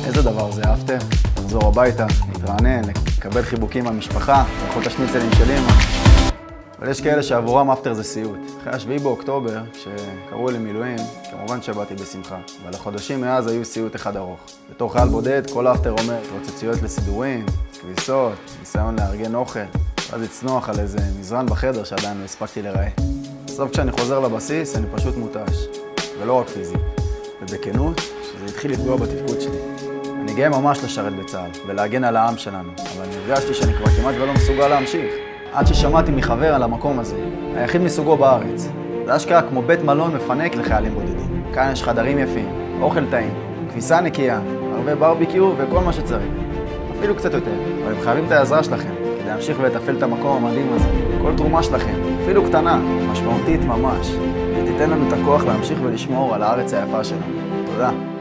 איזה דבר זה, אהבתם? לחזור הביתה, להתרענן, לקבל חיבוקים מהמשפחה, לאכול את השניצלים של אמא. אבל יש כאלה שעבורם אפטר זה סיוט. אחרי 7 באוקטובר, כשקראו לי מילואים, כמובן שבאתי בשמחה. אבל החודשים מאז היו סיוט אחד ארוך. בתור חייל בודד, כל אפטר אומר התרוצצויות לסידורים, כביסות, ניסיון לארגן אוכל, ואז לצנוח על איזה מזרן בחדר שעדיין לא הספקתי לראה. בסוף כשאני חוזר לבסיס, אני פשוט מותש. ולא רק פיזית. ובכנות, שזה התחיל לפגוע בתפקוד שלי. אני גאה ממש לשרת בצה"ל ולהגן על העם שלנו, אבל אני הרגשתי שאני כבר כמעט ולא מסוגל להמשיך. עד ששמעתי מחבר על המקום הזה, היחיד מסוגו בארץ. זה אשכרה כמו בית מלון מפנק לחיילים בודדים. כאן יש חדרים יפים, אוכל טעים, כביסה נקייה, הרבה ברביקיו וכל מה שצריך. אפילו קצת יותר, אבל הם חייבים את העזרה שלכם כדי להמשיך ולתפעל את המקום המדהים הזה. כל תרומה שלכם, אפילו קטנה, משמעותית ממש, ותיתן לנו את הכוח להמשיך ולשמור על הארץ היפה שלנו. תודה.